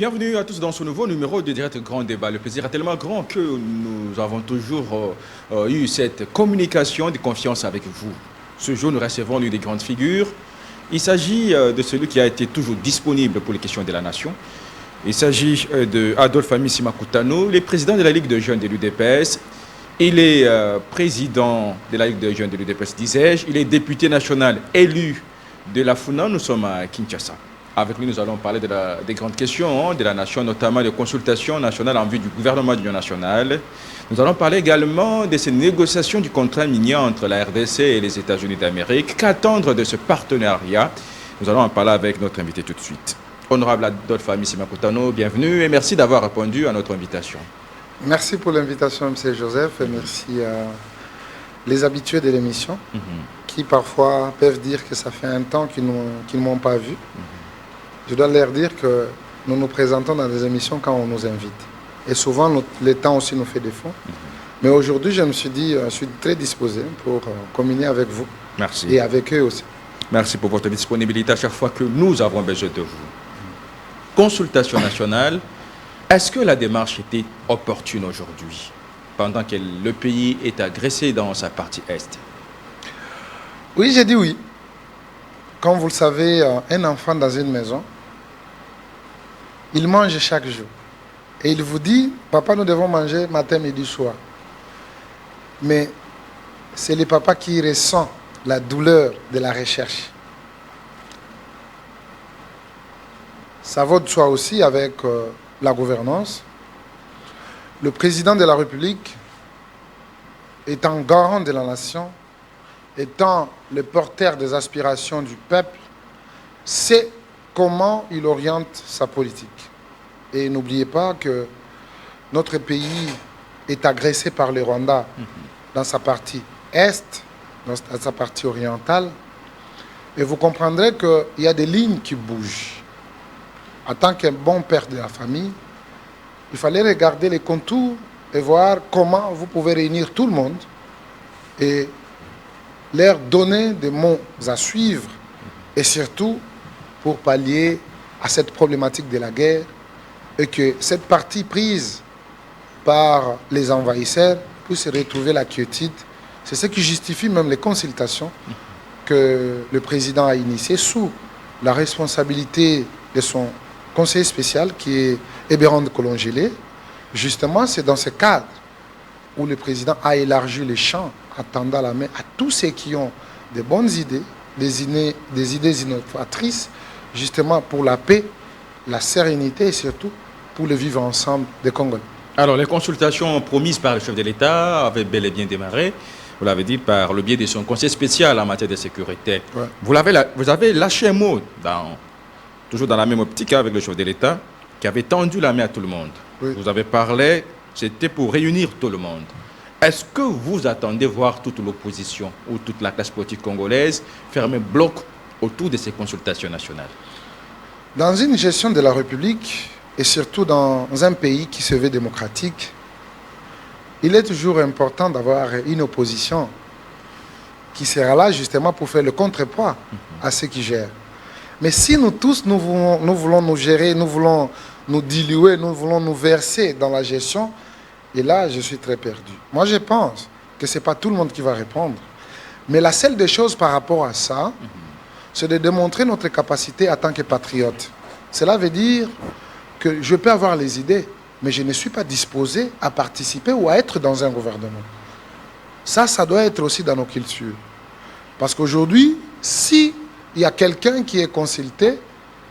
Bienvenue à tous dans ce nouveau numéro de Direct Grand Débat. Le plaisir est tellement grand que nous avons toujours eu cette communication de confiance avec vous. Ce jour, nous recevons l'une des grandes figures. Il s'agit de celui qui a été toujours disponible pour les questions de la nation. Il s'agit de Adolphe Amissi Makutano, le président de la Ligue de jeunes de l'UDPS. Il est président de la Ligue de jeunes de l'UDPS, disais-je. Il est député national élu de la FUNA. Nous sommes à Kinshasa. Avec lui, nous allons parler des grandes questions de la nation, notamment des consultations nationales en vue du gouvernement de l'Union nationale. Nous allons parler également de ces négociations du contrat minier entre la RDC et les États-Unis d'Amérique. Qu'attendre de ce partenariat? Nous allons en parler avec notre invité tout de suite. Honorable Adolphe Amissi Makutano, bienvenue et merci d'avoir répondu à notre invitation. Merci pour l'invitation, M. Joseph, et merci à les habitués de l'émission qui parfois peuvent dire que ça fait un temps qu'ils ne m'ont pas vu. Je dois leur dire que nous nous présentons dans des émissions quand on nous invite. Et souvent, le temps aussi nous fait défaut. Mais aujourd'hui, je me suis dit, je suis très disposé pour communier avec vous. Merci. Et avec eux aussi. Merci pour votre disponibilité à chaque fois que nous avons besoin de vous. Consultation nationale, est-ce que la démarche était opportune aujourd'hui, pendant que le pays est agressé dans sa partie Est? Oui, j'ai dit oui. Comme vous le savez, un enfant dans une maison, il mange chaque jour. Et il vous dit, papa, nous devons manger matin, midi, soir. Mais c'est le papa qui ressent la douleur de la recherche. Ça vaut de soi aussi avec la gouvernance. Le président de la République, étant garant de la nation, étant le porteur des aspirations du peuple, sait comment il oriente sa politique. Et n'oubliez pas que notre pays est agressé par le Rwanda dans sa partie est, dans sa partie orientale. Et vous comprendrez qu'il y a des lignes qui bougent. En tant qu'un bon père de la famille, il fallait regarder les contours et voir comment vous pouvez réunir tout le monde et leur donner des mots à suivre et surtout pour pallier à cette problématique de la guerre et que cette partie prise par les envahisseurs puisse retrouver la quiétude. C'est ce qui justifie même les consultations que le président a initiées sous la responsabilité de son conseiller spécial qui est Ebérande Kolongélé. Justement, c'est dans ce cadre où le président a élargi les champs, en tendant la main à tous ceux qui ont de bonnes idées, des idées innovatrices, justement pour la paix, la sérénité et surtout pour le vivre ensemble des Congolais. Alors, les consultations promises par le chef de l'État avaient bel et bien démarré, vous l'avez dit, par le biais de son conseil spécial en matière de sécurité. Ouais. Vous avez lâché un mot, toujours dans la même optique avec le chef de l'État, qui avait tendu la main à tout le monde. Oui. Vous avez parlé, c'était pour réunir tout le monde. Est-ce que vous attendez voir toute l'opposition ou toute la classe politique congolaise fermer bloc autour de ces consultations nationales? Dans une gestion de la République, et surtout dans un pays qui se veut démocratique, il est toujours important d'avoir une opposition qui sera là justement pour faire le contrepoids à ceux qui gèrent. Mais si nous tous, nous voulons nous gérer, nous voulons nous diluer, nous voulons nous verser dans la gestion, et là, je suis très perdu. Moi, je pense que ce n'est pas tout le monde qui va répondre. Mais la seule des choses par rapport à ça, c'est de démontrer notre capacité en tant que patriote. Cela veut dire que je peux avoir les idées, mais je ne suis pas disposé à participer ou à être dans un gouvernement. Ça doit être aussi dans nos cultures. Parce qu'aujourd'hui, si il y a quelqu'un qui est consulté,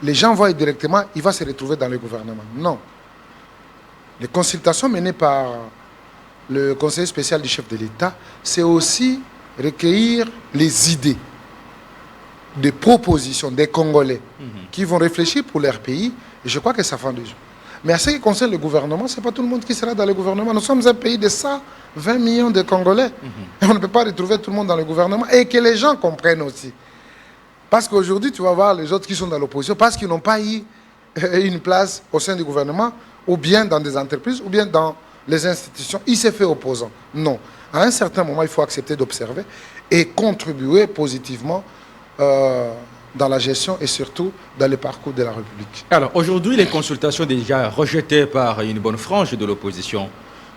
les gens voient directement, il va se retrouver dans le gouvernement. Non. Les consultations menées par le conseiller spécial du chef de l'État, c'est aussi recueillir les idées, des propositions des Congolais qui vont réfléchir pour leur pays. Et je crois que ça fait des jours. Mais à ce qui concerne le gouvernement, ce n'est pas tout le monde qui sera dans le gouvernement. Nous sommes un pays de 120 millions de Congolais. Et on ne peut pas retrouver tout le monde dans le gouvernement. Et que les gens comprennent aussi. Parce qu'aujourd'hui, tu vas voir les autres qui sont dans l'opposition, parce qu'ils n'ont pas eu une place au sein du gouvernement, ou bien dans des entreprises, ou bien dans les institutions. Ils se font opposants. Non. À un certain moment, il faut accepter d'observer et contribuer positivement dans la gestion et surtout dans le parcours de la République. Alors aujourd'hui, les consultations déjà rejetées par une bonne frange de l'opposition,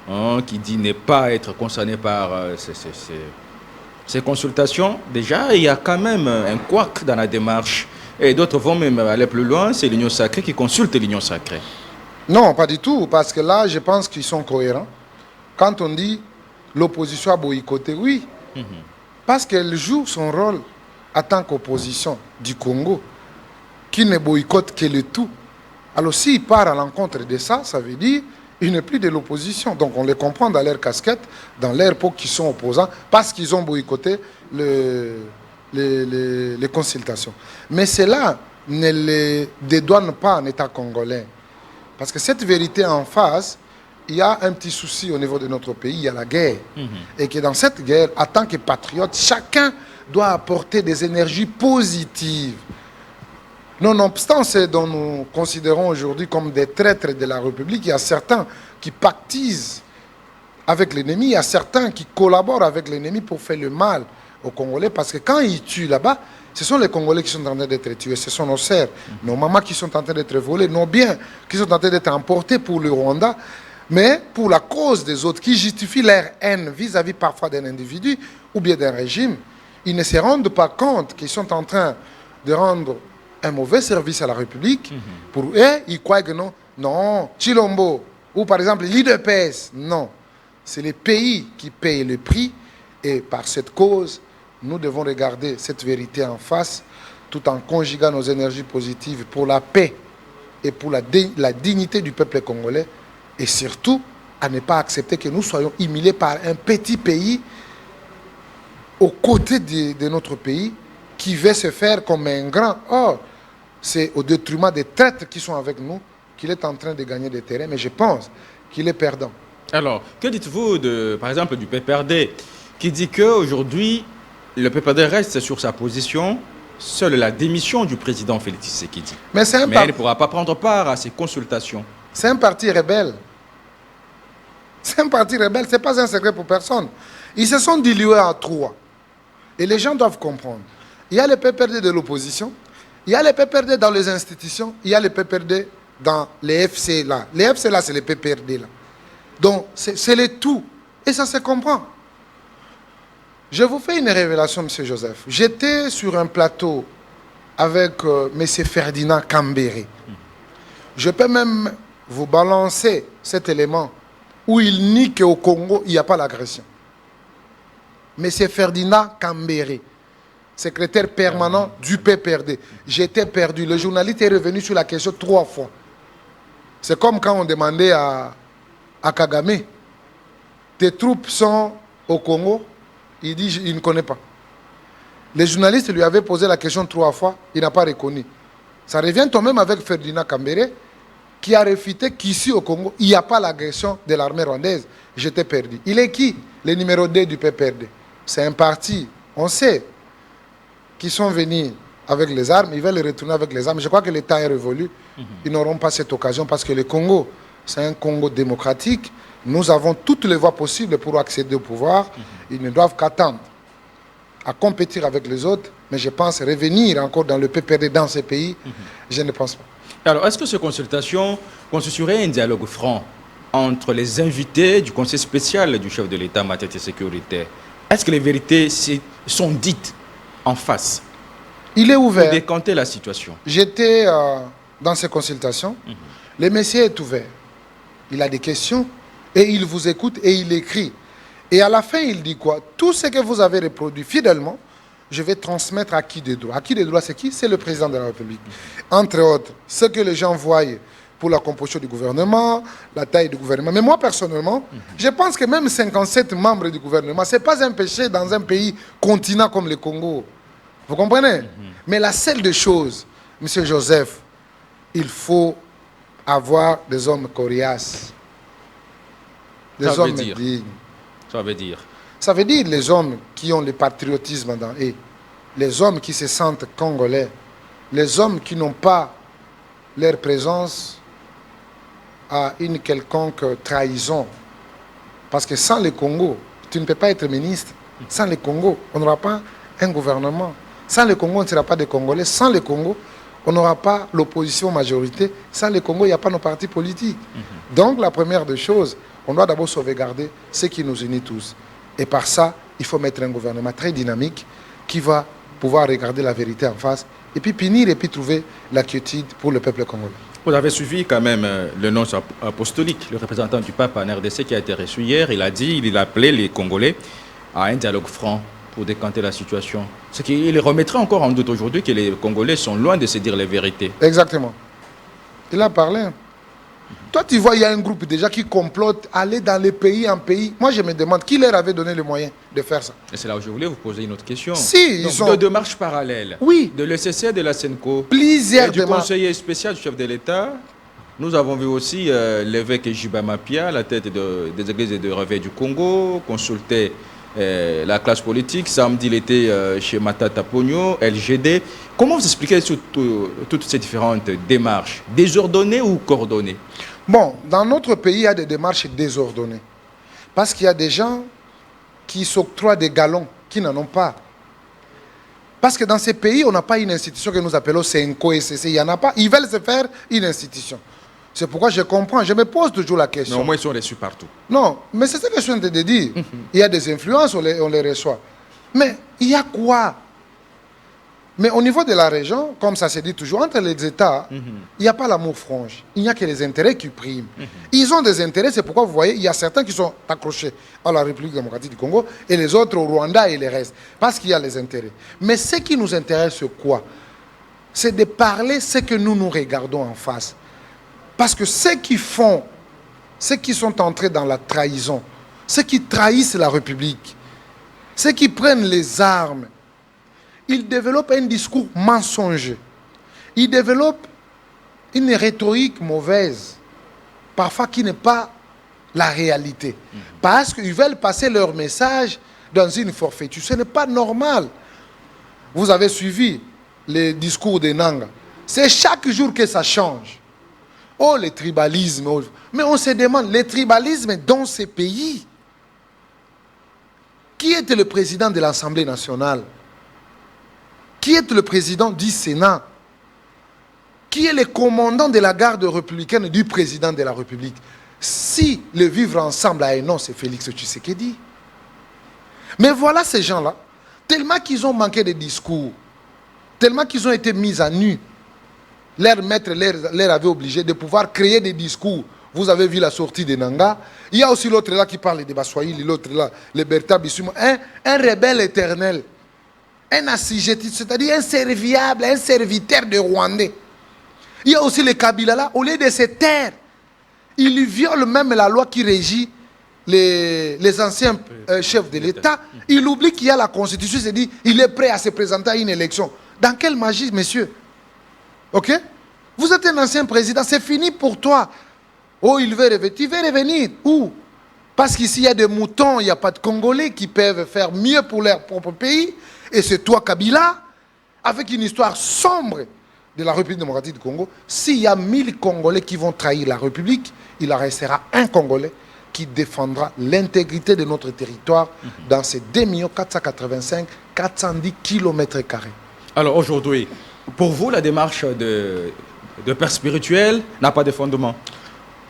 hein, qui dit ne pas être concerné par ces consultations, déjà il y a quand même un couac dans la démarche. Et d'autres vont même aller plus loin, c'est l'Union sacrée qui consulte l'Union sacrée. Non, pas du tout, parce que là, je pense qu'ils sont cohérents. Quand on dit l'opposition a boycotté, oui, parce qu'elle joue son rôle en tant qu'opposition du Congo, qui ne boycotte que le tout. Alors s'il part à l'encontre de ça, ça veut dire qu'il n'est plus de l'opposition. Donc on les comprend dans leur casquette, dans leur peau qui sont opposants, parce qu'ils ont boycotté les consultations. Mais cela ne les dédouane pas en État congolais. Parce que cette vérité en face, il y a un petit souci au niveau de notre pays, il y a la guerre. Et que dans cette guerre, en tant que patriote, chacun doit apporter des énergies positives. Nonobstant ce dont nous considérons aujourd'hui comme des traîtres de la République, il y a certains qui pactisent avec l'ennemi, il y a certains qui collaborent avec l'ennemi pour faire le mal aux Congolais, parce que quand ils tuent là-bas, ce sont les Congolais qui sont en train d'être tués, ce sont nos sœurs, nos mamans qui sont en train d'être volées, nos biens qui sont en train d'être emportés pour le Rwanda, mais pour la cause des autres, qui justifient leur haine vis-à-vis parfois d'un individu ou bien d'un régime. Ils ne se rendent pas compte qu'ils sont en train de rendre un mauvais service à la République. Pour eux, ils croient que non. Non, Chilombo, ou par exemple l'IDPS, non. C'est les pays qui payent le prix, et par cette cause, nous devons regarder cette vérité en face, tout en conjuguant nos énergies positives pour la paix et pour la dignité du peuple congolais, et surtout à ne pas accepter que nous soyons humiliés par un petit pays aux côtés de notre pays qui veut se faire comme un grand. Or, c'est au détriment des traîtres qui sont avec nous qu'il est en train de gagner des terrains, mais je pense qu'il est perdant. Alors, que dites-vous, par exemple, du PPRD, qui dit qu'aujourd'hui, le PPRD reste sur sa position, seule la démission du président Félix Tshisekedi. Mais il ne pourra pas prendre part à ces consultations. C'est un parti rebelle. C'est un parti rebelle, ce n'est pas un secret pour personne. Ils se sont dilués à trois. Et les gens doivent comprendre. Il y a le PPRD de l'opposition, il y a le PPRD dans les institutions, il y a le PPRD dans les FC là. Les FC là, c'est les PPRD là. Donc, c'est le tout. Et ça se comprend. Je vous fais une révélation, M. Joseph. J'étais sur un plateau avec M. Ferdinand Kambere. Je peux même vous balancer cet élément où il nie qu'au Congo, il n'y a pas l'agression. M. Ferdinand Kambere, secrétaire permanent du PPRD. J'étais perdu. Le journaliste est revenu sur la question 3 fois. C'est comme quand on demandait à Kagame, tes troupes sont au Congo. Il dit, il ne connaît pas. Les journalistes lui avaient posé la question 3 fois, il n'a pas reconnu. Ça revient quand même avec Ferdinand Kambere, qui a réfuté qu'ici au Congo, il n'y a pas l'agression de l'armée rwandaise. J'étais perdu. Il est qui? Le numéro 2 du PPRD. C'est un parti, on sait, qui sont venus avec les armes, ils veulent retourner avec les armes. Je crois que le temps est révolu. Ils n'auront pas cette occasion parce que le Congo, c'est un Congo démocratique. Nous avons toutes les voies possibles pour accéder au pouvoir. Ils ne doivent qu'attendre à compétir avec les autres. Mais je pense revenir encore dans le PPRD dans ces pays, je ne pense pas. Alors, est-ce que ces consultations constitueraient un dialogue franc entre les invités du conseil spécial du chef de l'État en matière de sécurité? Est-ce que les vérités sont dites en face? Il est ouvert. Pour décanter la situation. J'étais dans ces consultations. Le monsieur est ouvert. Il a des questions et il vous écoute et il écrit. Et à la fin, il dit quoi? Tout ce que vous avez reproduit fidèlement, je vais transmettre à qui de droit. À qui de droit, c'est qui? C'est le président de la République. Entre autres, ce que les gens voient pour la composition du gouvernement, la taille du gouvernement. Mais moi, personnellement, je pense que même 57 membres du gouvernement, ce n'est pas un péché dans un pays continent comme le Congo. Vous comprenez? Mais la seule des choses, M. Joseph, il faut avoir des hommes coriaces. Des hommes dignes. Ça veut dire? Ça veut dire les hommes qui ont le patriotisme dans eux, les hommes qui se sentent congolais, les hommes qui n'ont pas leur présence à une quelconque trahison. Parce que sans le Congo, tu ne peux pas être ministre. Sans le Congo, on n'aura pas un gouvernement. Sans le Congo, on ne sera pas des Congolais. Sans le Congo, on n'aura pas l'opposition majorité. Sans le Congo, il n'y a pas nos partis politiques. Donc, la première des choses, on doit d'abord sauvegarder ce qui nous unit tous. Et par ça, il faut mettre un gouvernement très dynamique qui va pouvoir regarder la vérité en face et puis punir et puis trouver la quiétude pour le peuple congolais. Vous avez suivi quand même le nonce apostolique, le représentant du pape en RDC qui a été reçu hier. Il a dit, il a appelé les Congolais à un dialogue franc pour décanter la situation. Ce qui les remettrait encore en doute aujourd'hui que les Congolais sont loin de se dire les vérités. Exactement. Il a parlé. Toi, tu vois, il y a un groupe déjà qui complote aller dans les pays en pays. Moi, je me demande qui leur avait donné les moyens de faire ça. Et c'est là où je voulais vous poser une autre question. Si, donc, ils sont... deux démarches parallèles. Oui. De l'ECC et de la SENCO. Plusieurs et du conseiller spécial du chef de l'État. Nous avons vu aussi l'évêque Jiba Mapia, la tête des églises et de réveil du Congo, consulter la classe politique. Samedi, il était chez Matata Pogno, LGD. Comment vous expliquez toutes ces différentes démarches, désordonnées ou coordonnées? Bon, dans notre pays, il y a des démarches désordonnées. Parce qu'il y a des gens qui s'octroient des galons, qui n'en ont pas. Parce que dans ces pays, on n'a pas une institution que nous appelons CNCO et CC. Il n'y en a pas. Ils veulent se faire une institution. C'est pourquoi je comprends. Je me pose toujours la question. Mais au moins, ils sont reçus partout. Non, mais c'est ce que je viens de dire. Il y a des influences, on les reçoit. Mais il y a quoi? Mais au niveau de la région, comme ça se dit toujours, entre les États, il n'y a pas l'amour franche. Il n'y a que les intérêts qui priment. Ils ont des intérêts, c'est pourquoi vous voyez, il y a certains qui sont accrochés à la République démocratique du Congo et les autres au Rwanda et les restes. Parce qu'il y a les intérêts. Mais ce qui nous intéresse, c'est quoi? C'est de parler ce que nous regardons en face. Parce que ceux qui font, ceux qui sont entrés dans la trahison, ceux qui trahissent la République, ceux qui prennent les armes, ils développent un discours mensonger. Ils développent une rhétorique mauvaise, parfois qui n'est pas la réalité. Parce qu'ils veulent passer leur message dans une forfaiture. Ce n'est pas normal. Vous avez suivi les discours de Nanga. C'est chaque jour que ça change. Oh, le tribalisme. Oh. Mais on se demande, le tribalisme dans ces pays, qui était le président de l'Assemblée nationale? Qui est le président du Sénat? Qui est le commandant de la garde républicaine du président de la République? Si le vivre ensemble a un nom, c'est Félix Tshisekedi. Mais voilà ces gens-là, tellement qu'ils ont manqué de discours, tellement qu'ils ont été mis à nu, leur maître leur avait obligé de pouvoir créer des discours. Vous avez vu la sortie de Nanga. Il y a aussi l'autre là qui parle de Baswahili, l'autre là, le Bertha Bissuma, un rebelle éternel. Un assujetti, c'est-à-dire un serviable, un serviteur de Rwandais. Il y a aussi les Kabila là, au lieu de se taire, ils violent même la loi qui régit les anciens chefs de l'État. Il oublie qu'il y a la Constitution, il se dit, il est prêt à se présenter à une élection. Dans quelle magie, monsieur? Ok? Vous êtes un ancien président, c'est fini pour toi. Oh, il veut revenir. Tu veux revenir? Où? Parce qu'ici, il y a des moutons, il n'y a pas de Congolais qui peuvent faire mieux pour leur propre pays. Et c'est toi, Kabila, avec une histoire sombre de la République démocratique du Congo. S'il y a 1000 Congolais qui vont trahir la République, il en restera un Congolais qui défendra l'intégrité de notre territoire dans ces 2 485 410 km². Alors aujourd'hui, pour vous, la démarche de père spirituel n'a pas de fondement?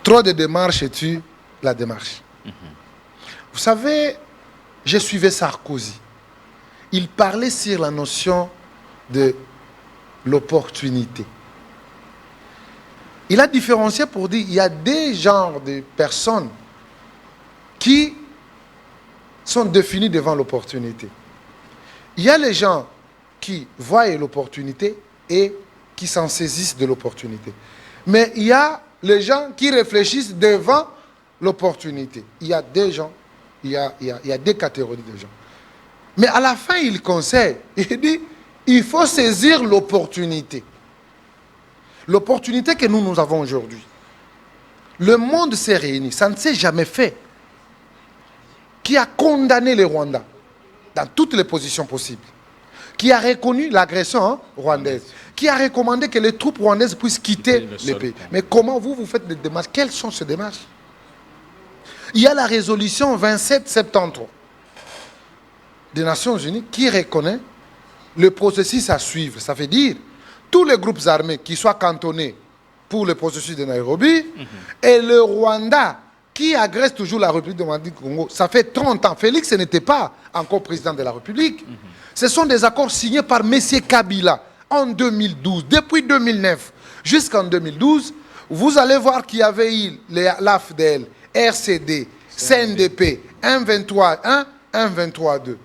Trop de démarches tuent la démarche. Vous savez, je suivais Sarkozy. Il parlait sur la notion de l'opportunité. Il a différencié pour dire qu'il y a des genres de personnes qui sont définies devant l'opportunité. Il y a les gens qui voient l'opportunité et qui s'en saisissent de l'opportunité. Mais il y a les gens qui réfléchissent devant l'opportunité. Il y a des gens, il y a des catégories de gens. Mais à la fin, il conseille, il dit, il faut saisir l'opportunité. L'opportunité que nous avons aujourd'hui. Le monde s'est réuni, ça ne s'est jamais fait. Qui a condamné les Rwandais dans toutes les positions possibles. Qui a reconnu l'agression rwandaise. Qui a recommandé que les troupes rwandaises puissent quitter le pays. Mais comment vous faites des démarches? Quelles sont ces démarches? Il y a la résolution 2773 des Nations Unies qui reconnaît le processus à suivre. Ça veut dire tous les groupes armés qui soient cantonnés pour le processus de Nairobi et le Rwanda qui agresse toujours la République démocratique du Congo. Ça fait 30 ans. Félix n'était pas encore président de la République. Ce sont des accords signés par M. Kabila en 2012. Depuis 2009 jusqu'en 2012, vous allez voir qu'il y avait eu l'AFDL, RCD, CNDP, 1-23-1, 1-23-2.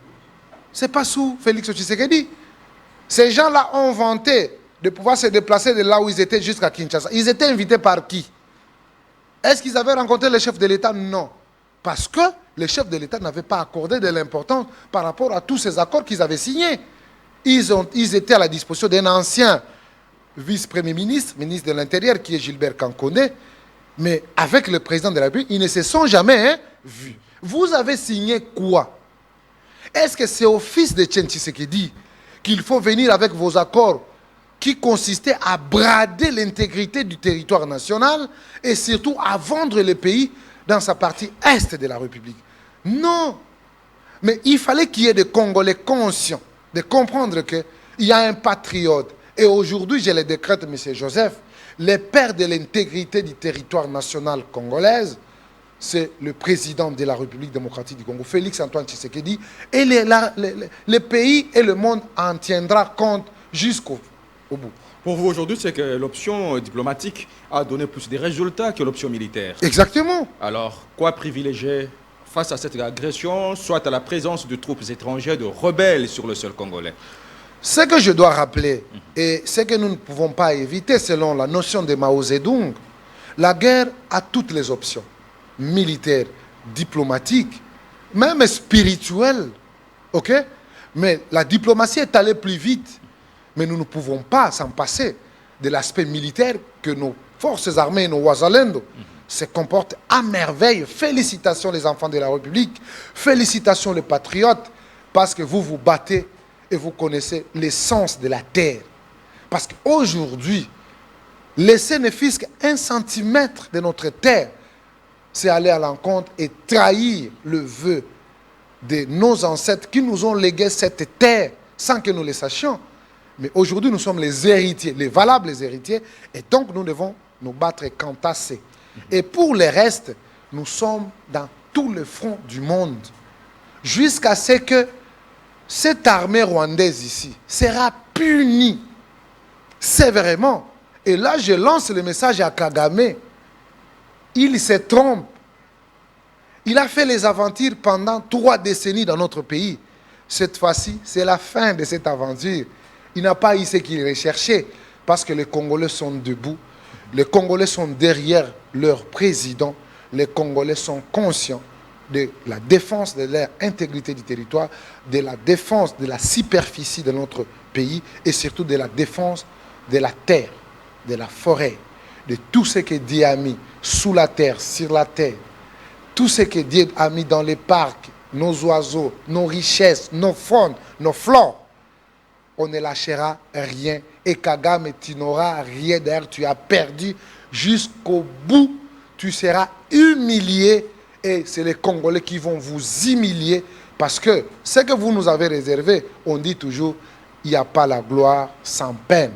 Ce n'est pas sous Félix Tshisekedi. Ces gens-là ont vanté de pouvoir se déplacer de là où ils étaient jusqu'à Kinshasa. Ils étaient invités par qui? Est-ce qu'ils avaient rencontré le chef de l'État? Non. Parce que le chef de l'État n'avait pas accordé de l'importance par rapport à tous ces accords qu'ils avaient signés. Ils étaient à la disposition d'un ancien vice-premier ministre, ministre de l'Intérieur, qui est Gilbert Kankone, mais avec le président de la République, ils ne se sont jamais vus. Vous avez signé quoi? Est-ce que c'est au fils de Etienne Tshisekedi qu'il faut venir avec vos accords qui consistaient à brader l'intégrité du territoire national et surtout à vendre le pays dans sa partie est de la République? Non. Mais il fallait qu'il y ait des Congolais conscients de comprendre qu'il y a un patriote. Et aujourd'hui, je le décrète, M. Joseph, le père de l'intégrité du territoire national congolaise, c'est le président de la République démocratique du Congo, Félix Antoine Tshisekedi, et le pays et le monde en tiendra compte jusqu'au bout. Pour vous aujourd'hui, c'est que l'option diplomatique a donné plus de résultats que l'option militaire. Exactement. Alors, quoi privilégier face à cette agression, soit à la présence de troupes étrangères, de rebelles sur le sol congolais? Ce que je dois rappeler, et ce que nous ne pouvons pas éviter selon la notion de Mao Zedong, la guerre a toutes les options. Militaire, diplomatique, même spirituelle. Ok? Mais la diplomatie est allée plus vite. Mais nous ne pouvons pas s'en passer de l'aspect militaire que nos forces armées, nos Wazalendo, se comportent à merveille. Félicitations les enfants de la République, félicitations les patriotes, parce que vous vous battez et vous connaissez l'essence de la terre. Parce qu'aujourd'hui, laisser ne fût-ce qu'un centimètre de notre terre, c'est aller à l'encontre et trahir le vœu de nos ancêtres qui nous ont légué cette terre sans que nous le sachions. Mais aujourd'hui, nous sommes les héritiers, les valables héritiers, et donc nous devons nous battre cantasser. Et pour le reste, nous sommes dans tout le front du monde, jusqu'à ce que cette armée rwandaise ici sera punie sévèrement. Et là, je lance le message à Kagame. Il se trompe. Il a fait les aventures pendant 3 décennies dans notre pays. Cette fois-ci, c'est la fin de cette aventure. Il n'a pas eu ce qu'il recherchait parce que les Congolais sont debout. Les Congolais sont derrière leur président. Les Congolais sont conscients de la défense de leur intégrité du territoire, de la défense de la superficie de notre pays et surtout de la défense de la terre, de la forêt, de tout ce que Dieu a mis sous la terre, sur la terre, tout ce que Dieu a mis dans les parcs, nos oiseaux, nos richesses, nos faunes, nos flores. On ne lâchera rien. Et Kagame, tu n'auras rien. D'ailleurs, tu as perdu jusqu'au bout. Tu seras humilié. Et c'est les Congolais qui vont vous humilier. Parce que ce que vous nous avez réservé, on dit toujours, il n'y a pas la gloire sans peine.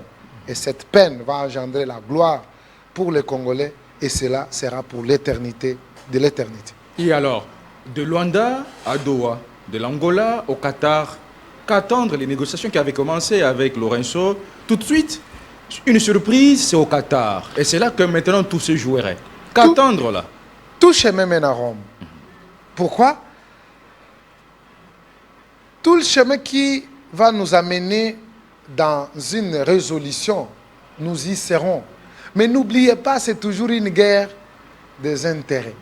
Et cette peine va engendrer la gloire pour les Congolais. Et cela sera pour l'éternité de l'éternité. Et alors, de Luanda à Doha, de l'Angola au Qatar, qu'attendre les négociations qui avaient commencé avec Lorenzo? Tout de suite, une surprise, c'est au Qatar. Et c'est là que maintenant tout se jouerait. Qu'attendre là? Tout chemin mène à Rome. Pourquoi? Tout le chemin qui va nous amener dans une résolution, nous y serons. Mais n'oubliez pas, c'est toujours une guerre des intérêts.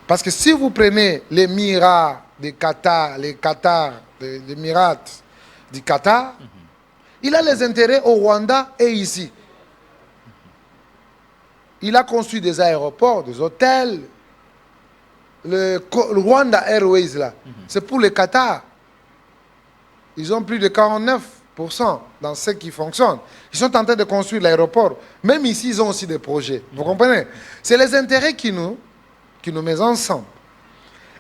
Parce que si vous prenez l'émirat du Qatar, l'émirat du Qatar, il a les intérêts au Rwanda et ici. Il a construit des aéroports, des hôtels. Le Rwanda Airways, là, c'est pour le Qatar. Ils ont plus de 49% dans ce qui fonctionne. Ils sont en train de construire l'aéroport. Même ici, ils ont aussi des projets. Vous comprenez? C'est les intérêts qui nous mettent ensemble.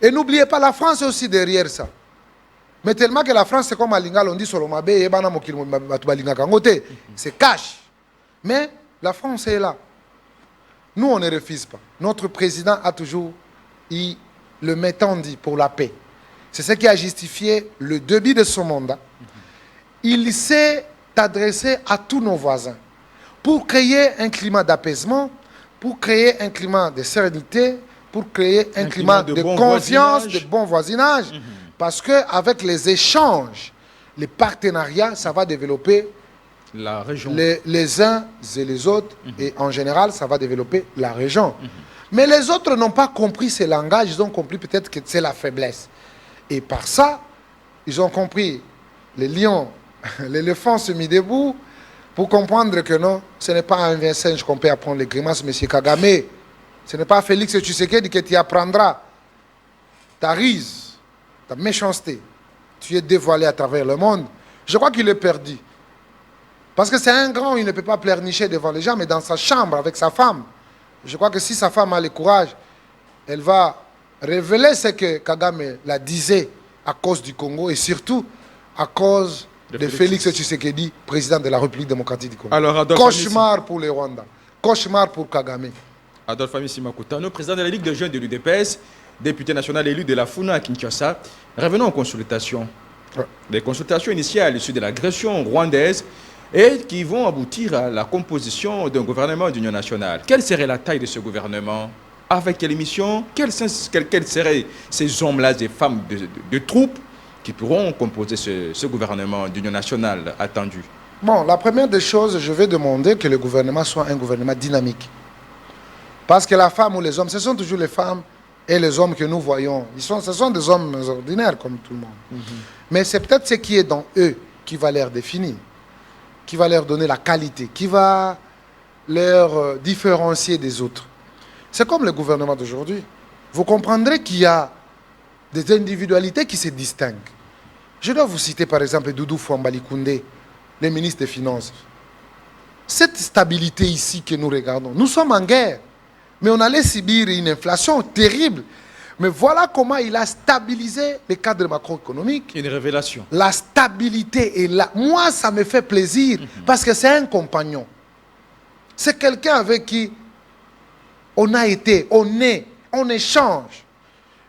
Et n'oubliez pas, la France est aussi derrière ça. Mais tellement que la France, c'est comme à Lingala, on dit Solomabe, et Bana Mokil Balinga Kangote. C'est cash. Mais la France est là. Nous, on ne refuse pas. Notre président a toujours eu le métandi pour la paix. C'est ce qui a justifié le début de son mandat. Il s'est adressé à tous nos voisins pour créer un climat d'apaisement, pour créer un climat de sérénité, pour créer un climat de confiance, de bon voisinage. Parce qu'avec les échanges, les partenariats, ça va développer la région. Les uns et les autres, et en général, ça va développer la région. Mais les autres n'ont pas compris ces langages, ils ont compris peut-être que c'est la faiblesse. Et par ça, ils ont compris, les lions, l'éléphant se mit debout pour comprendre que non, ce n'est pas à un vieux singe qu'on peut apprendre les grimaces, M. Kagame. Ce n'est pas à Félix Tshisekedi que tu apprendras ta ruse, ta méchanceté. Tu es dévoilé à travers le monde. Je crois qu'il est perdu. Parce que c'est un grand, il ne peut pas pleurnicher devant les gens, mais dans sa chambre avec sa femme. Je crois que si sa femme a le courage, elle va révéler ce que Kagame la disait à cause du Congo et surtout à cause de Félix Tshisekedi, président de la République démocratique du Congo. Alors, cauchemar pour les Rwandais, cauchemar pour Kagame. Adolphe Amissi Makutano, président de la Ligue de jeunes de l'UDPS, député national élu de la FUNA à Kinshasa. Revenons aux consultations. Ouais. Les consultations initiales issues de l'agression rwandaise et qui vont aboutir à la composition d'un gouvernement d'union nationale. Quelle serait la taille de ce gouvernement? Avec quelle mission? Quels seraient ces hommes-là, ces femmes de troupes qui pourront composer ce gouvernement d'union nationale attendu? Bon, la première des choses, je vais demander que le gouvernement soit un gouvernement dynamique. Parce que la femme ou les hommes, ce sont toujours les femmes et les hommes que nous voyons. Ce sont des hommes ordinaires comme tout le monde. Mais c'est peut-être ce qui est dans eux qui va leur définir, qui va leur donner la qualité, qui va leur différencier des autres. C'est comme le gouvernement d'aujourd'hui. Vous comprendrez qu'il y a des individualités qui se distinguent. Je dois vous citer par exemple Doudou Fouambali Koundé, le ministre des Finances. Cette stabilité ici que nous regardons, nous sommes en guerre, mais on allait subir une inflation terrible. Mais voilà comment il a stabilisé le cadre macroéconomique. Une révélation. La stabilité est là. Moi, ça me fait plaisir parce que c'est un compagnon. C'est quelqu'un avec qui on a été, on est, on échange.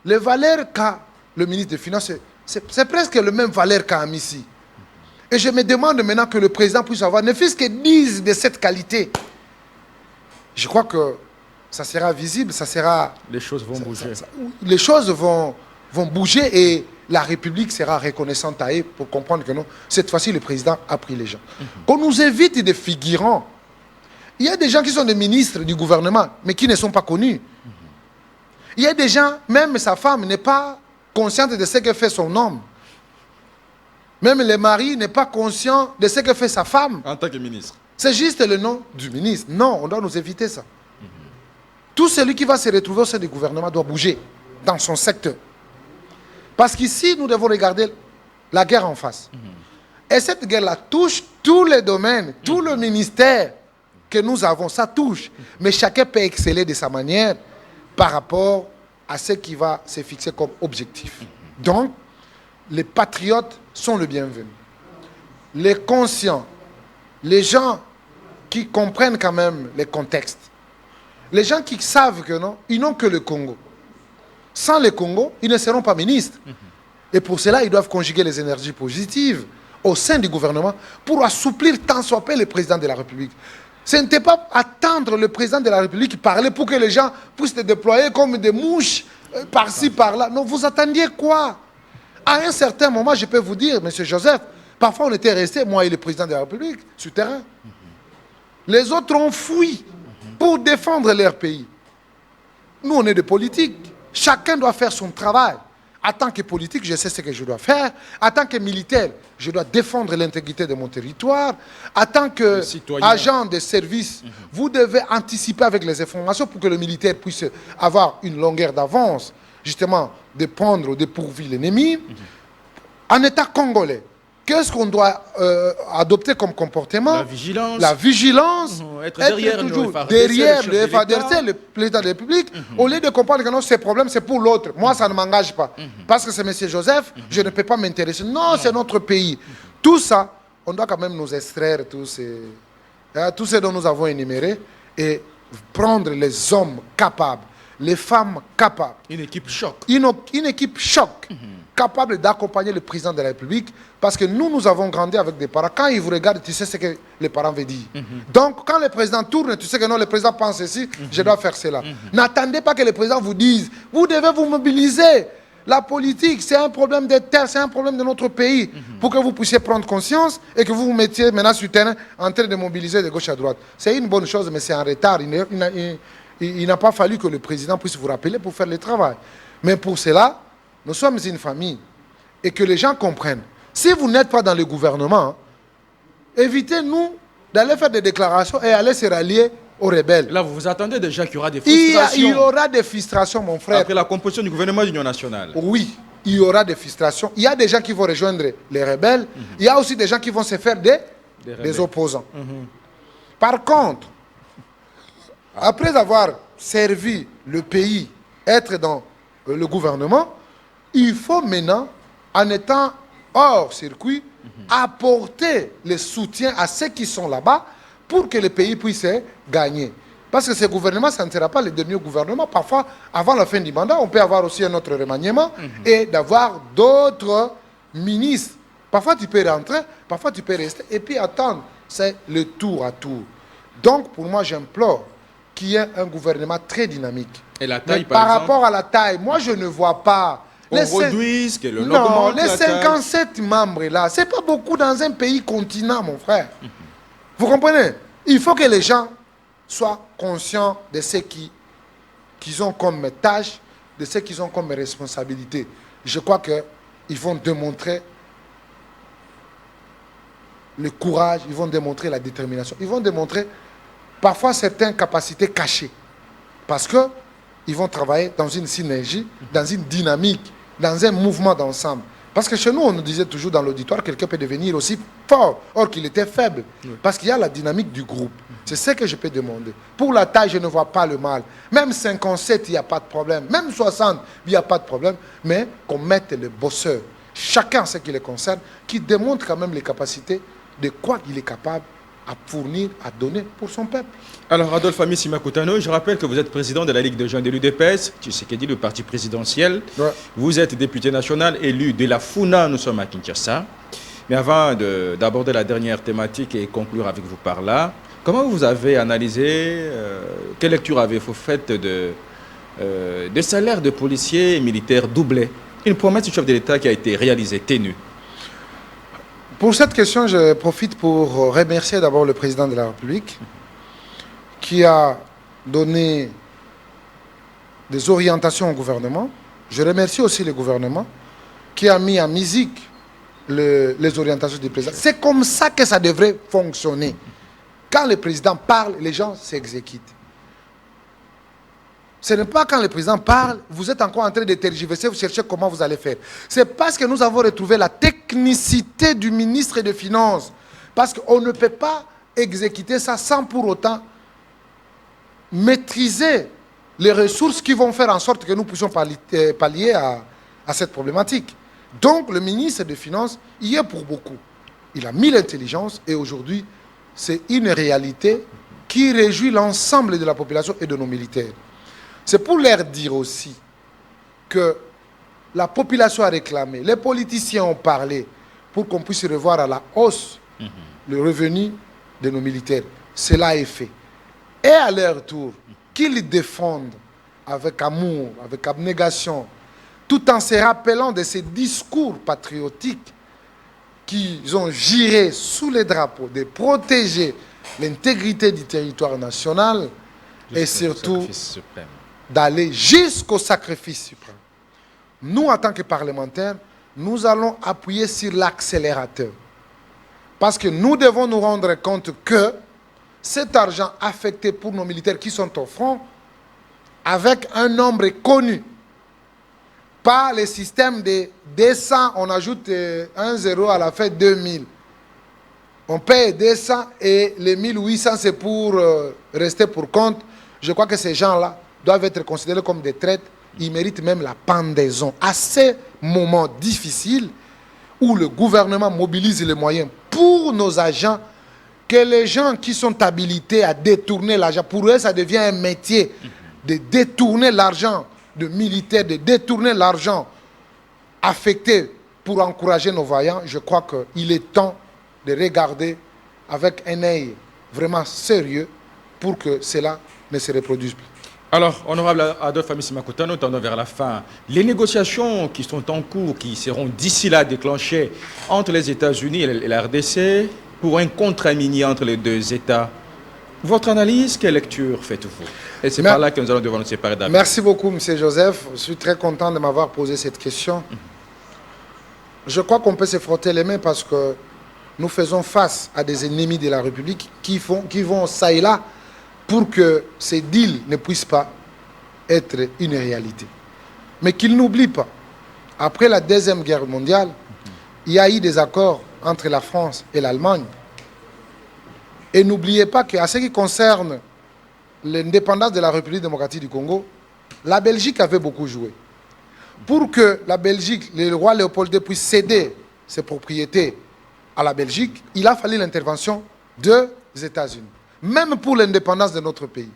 Les valeurs qu'a le ministre des Finances, c'est presque le même valeur qu'a Amissi. Et je me demande maintenant que le président puisse avoir, ne fût-ce que 10 de cette qualité. Je crois que ça sera visible, ça sera... Les choses vont bouger. Les choses vont bouger et la République sera reconnaissante à eux pour comprendre que non, cette fois-ci, le président a pris les gens. Qu'on nous évite des figurants. Il y a des gens qui sont des ministres du gouvernement, mais qui ne sont pas connus. Il y a des gens, même sa femme n'est pas consciente de ce que fait son homme. Même le mari n'est pas conscient de ce que fait sa femme. En tant que ministre. C'est juste le nom du ministre. Non, on doit nous éviter ça. Tout celui qui va se retrouver au sein du gouvernement doit bouger dans son secteur. Parce qu'ici, nous devons regarder la guerre en face. Et cette guerre-là touche tous les domaines, tout le ministère que nous avons, ça touche. Mais chacun peut exceller de sa manière par rapport à ce qui va se fixer comme objectif. Donc, les patriotes sont le bienvenu. Les conscients, les gens qui comprennent quand même les contextes, les gens qui savent que non, ils n'ont que le Congo. Sans le Congo, ils ne seront pas ministres. Et pour cela, ils doivent conjuguer les énergies positives au sein du gouvernement pour assouplir tant soit peu le président de la République. Ce n'était pas attendre le président de la République parler pour que les gens puissent se déployer comme des mouches par-ci, par-là. Non, vous attendiez quoi? À un certain moment, je peux vous dire, M. Joseph, parfois on était resté, moi et le président de la République, sur le terrain. Les autres ont fui pour défendre leur pays. Nous, on est des politiques. Chacun doit faire son travail. En tant que politique, je sais ce que je dois faire. En tant que militaire, je dois défendre l'intégrité de mon territoire. En tant qu'agent de service, vous devez anticiper avec les informations pour que le militaire puisse avoir une longueur d'avance, justement, de prendre ou de pourvir l'ennemi. En état congolais, qu'est-ce qu'on doit adopter comme comportement? La vigilance. La vigilance. Être derrière toujours le derrière le FADC, FADC, le président de la République, au lieu de comprendre que non, ces problèmes, c'est pour l'autre. Moi, ça ne m'engage pas. Parce que c'est M. Joseph, je ne peux pas m'intéresser. Non, c'est notre pays. Tout ça, on doit quand même nous extraire tous ces dont nous avons énumérés et prendre les hommes capables, les femmes capables. Une équipe choc. Une équipe choc, capable d'accompagner le président de la République, parce que nous avons grandi avec des parents. Quand ils vous regardent, tu sais ce que les parents veulent dire. Donc, quand le président tourne, tu sais que non, le président pense ceci, je dois faire cela. N'attendez pas que le président vous dise, vous devez vous mobiliser. La politique, c'est un problème des terres, c'est un problème de notre pays. Pour que vous puissiez prendre conscience et que vous vous mettiez maintenant sur le terrain en train de mobiliser de gauche à droite. C'est une bonne chose, mais c'est en retard. Il n'a pas fallu que le président puisse vous rappeler pour faire le travail. Mais pour cela, nous sommes une famille. Et que les gens comprennent. Si vous n'êtes pas dans le gouvernement, évitez-nous d'aller faire des déclarations et aller se rallier aux rebelles. Là, vous vous attendez déjà qu'il y aura des frustrations. Il y aura des frustrations, mon frère. Après la composition du gouvernement d'union nationale. Oui, il y aura des frustrations. Il y a des gens qui vont rejoindre les rebelles. Il y a aussi des gens qui vont se faire des opposants. Par contre, après avoir servi le pays, être dans le gouvernement, il faut maintenant, en étant hors circuit, apporter le soutien à ceux qui sont là-bas pour que le pays puisse gagner. Parce que ce gouvernement, ça ne sera pas le dernier gouvernement. Parfois, avant la fin du mandat, on peut avoir aussi un autre remaniement et d'avoir d'autres ministres. Parfois, tu peux rentrer, parfois, tu peux rester et puis attendre. C'est le tour à tour. Donc, pour moi, j'implore qu'il y ait un gouvernement très dynamique. Et la taille, mais par rapport à la taille, moi, je ne vois pas... On réduise, que le non, les 57 membres là, c'est pas beaucoup dans un pays continent, mon frère. Vous comprenez? Il faut que les gens soient conscients de ce qu'ils ont comme tâche, de ce qu'ils ont comme responsabilité. Je crois qu'ils vont démontrer le courage, ils vont démontrer la détermination, ils vont démontrer parfois certaines capacités cachées. Parce qu'ils vont travailler dans une synergie, dans une dynamique, dans un mouvement d'ensemble. Parce que chez nous, on nous disait toujours dans l'auditoire, quelqu'un peut devenir aussi fort, or qu'il était faible. Parce qu'il y a la dynamique du groupe. C'est ce que je peux demander. Pour la taille, je ne vois pas le mal. Même 57, il n'y a pas de problème. Même 60, il n'y a pas de problème. Mais qu'on mette les bosseurs, chacun ce qui les concerne, qui démontre quand même les capacités de quoi il est capable à fournir, à donner pour son peuple. Alors, Adolphe Amisima Koutano, je rappelle que vous êtes président de la Ligue des jeunes de l'UDPS, tu sais dit le parti présidentiel. Ouais. Vous êtes député national élu de la FUNA, nous sommes à Kinshasa. Mais avant d'aborder la dernière thématique et conclure avec vous par là, comment vous avez analysé, quelle lecture avez-vous faite de salaires de policiers et militaires doublés? Une promesse du chef de l'État qui a été réalisée, tenue. Pour cette question, je profite pour remercier d'abord le président de la République qui a donné des orientations au gouvernement. Je remercie aussi le gouvernement qui a mis en musique les orientations du président. C'est comme ça que ça devrait fonctionner. Quand le président parle, les gens s'exécutent. Ce n'est pas quand le président parle, vous êtes encore en train de tergiverser, vous cherchez comment vous allez faire. C'est parce que nous avons retrouvé la technicité du ministre des Finances. Parce qu'on ne peut pas exécuter ça sans pour autant maîtriser les ressources qui vont faire en sorte que nous puissions pallier à cette problématique. Donc le ministre des Finances y est pour beaucoup. Il a mis l'intelligence et aujourd'hui, c'est une réalité qui réjouit l'ensemble de la population et de nos militaires. C'est pour leur dire aussi que la population a réclamé, les politiciens ont parlé pour qu'on puisse revoir à la hausse le revenu de nos militaires. Cela est fait. Et à leur tour, qu'ils défendent avec amour, avec abnégation, tout en se rappelant de ces discours patriotiques qu'ils ont géré sous les drapeaux, de protéger l'intégrité du territoire national et surtout d'aller jusqu'au sacrifice suprême. Nous, en tant que parlementaires, nous allons appuyer sur l'accélérateur. Parce que nous devons nous rendre compte que cet argent affecté pour nos militaires qui sont au front, avec un nombre connu, Pas le système de 200, on ajoute un zéro à la fin 2000. On paye 200 et les 1800 c'est pour rester pour compte. Je crois que ces gens-là doivent être considérés comme des traites. Ils méritent même la pendaison. À ces moments difficiles où le gouvernement mobilise les moyens pour nos agents, que les gens qui sont habilités à détourner l'argent, pour eux ça devient un métier de détourner l'argent de militaires, de détourner l'argent affecté pour encourager nos vaillants. Je crois qu'il est temps de regarder avec un œil vraiment sérieux pour que cela ne se reproduise plus. Alors, honorable Adolphe Amissi Makutano, tendons vers la fin. Les négociations qui sont en cours, qui seront d'ici là déclenchées entre les États-Unis et la RDC pour un contrat minier entre les deux États. Votre analyse, quelle lecture faites-vous? Et c'est par là que nous allons devoir nous séparer d'abord. Merci beaucoup, M. Joseph. Je suis très content de m'avoir posé cette question. Je crois qu'on peut se frotter les mains parce que nous faisons face à des ennemis de la République qui vont ça et là pour que ces deals ne puissent pas être une réalité. Mais qu'ils n'oublient pas, après la Deuxième Guerre mondiale, il y a eu des accords entre la France et l'Allemagne. Et n'oubliez pas qu'à ce qui concerne l'indépendance de la République démocratique du Congo, la Belgique avait beaucoup joué. Pour que la Belgique, le roi Léopold II puisse céder ses propriétés à la Belgique, il a fallu l'intervention des États-Unis, même pour l'indépendance de notre pays.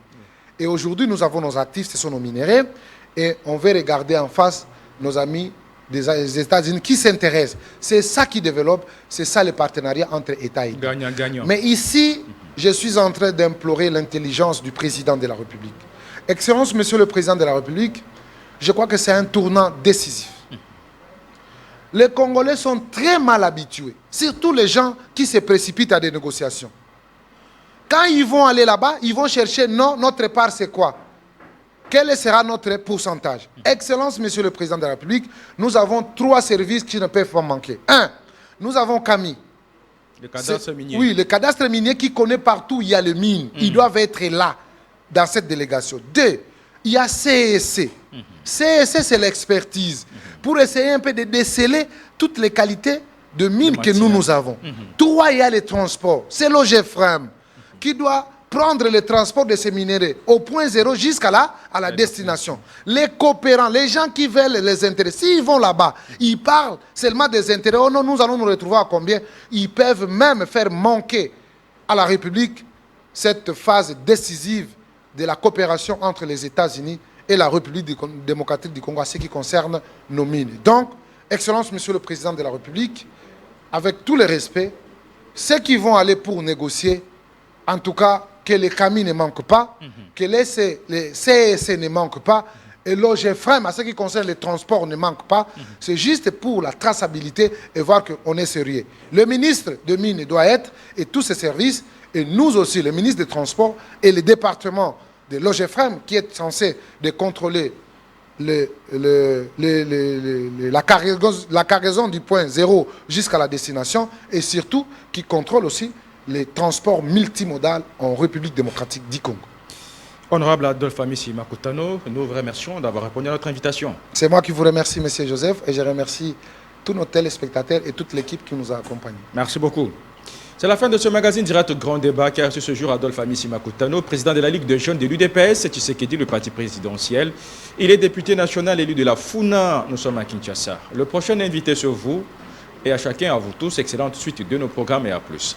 Et aujourd'hui, nous avons nos actifs, ce sont nos minéraux, et on veut regarder en face nos amis des États-Unis qui s'intéressent. C'est ça qui développe, c'est ça le partenariat entre États et États. Gagnant, gagnant. Mais ici, je suis en train d'implorer l'intelligence du président de la République. Excellence, Monsieur le Président de la République, je crois que c'est un tournant décisif. Les Congolais sont très mal habitués, surtout les gens qui se précipitent à des négociations. Quand ils vont aller là-bas, ils vont chercher, non, notre part c'est quoi? Quel sera notre pourcentage? Excellence, Monsieur le Président de la République, nous avons 3 services qui ne peuvent pas manquer. 1, nous avons CAMI. Le cadastre minier. Oui, le cadastre minier qui connaît partout où il y a les mines. Ils doivent être là, dans cette délégation. 2, il y a CEC. CEC, c'est l'expertise. Pour essayer un peu de déceler toutes les qualités de mines que nous avons. 3, il y a les transports. C'est l'OGEFREM qui doit prendre le transport de ces minéraux au point zéro jusqu'à la destination. Les coopérants, les gens qui veulent les intérêts, s'ils vont là-bas, ils parlent seulement des intérêts. Oh non, nous allons nous retrouver à combien? Ils peuvent même faire manquer à la République cette phase décisive de la coopération entre les États-Unis et la République démocratique du Congo, à ce qui concerne nos mines. Donc, Excellence, Monsieur le Président de la République, avec tout le respect, ceux qui vont aller pour négocier, en tout cas, que les CAMI ne manquent pas, que les CEC ne manquent pas, et l'OGEFREM, à ce qui concerne les transports, ne manque pas. C'est juste pour la traçabilité et voir qu'on est sérieux. Le ministre de Mines doit être, et tous ses services, et nous aussi, le ministre des Transports et le département de l'OGEFREM, qui est censé de contrôler la cargaison du point zéro jusqu'à la destination, et surtout qui contrôle aussi les transports multimodaux en République démocratique du Congo. Honorable Adolphe Amissi Makutano, nous vous remercions d'avoir répondu à notre invitation. C'est moi qui vous remercie, M. Joseph, et je remercie tous nos téléspectateurs et toute l'équipe qui nous a accompagnés. Merci beaucoup. C'est la fin de ce magazine direct Grand Débat qui a reçu ce jour Adolphe Amissi Makutano, président de la Ligue de jeunes de l'UDPS, Tshisekedi, le parti présidentiel. Il est député national élu de la FUNA. Nous sommes à Kinshasa. Le prochain invité sur vous et à chacun, à vous tous, excellente suite de nos programmes et à plus.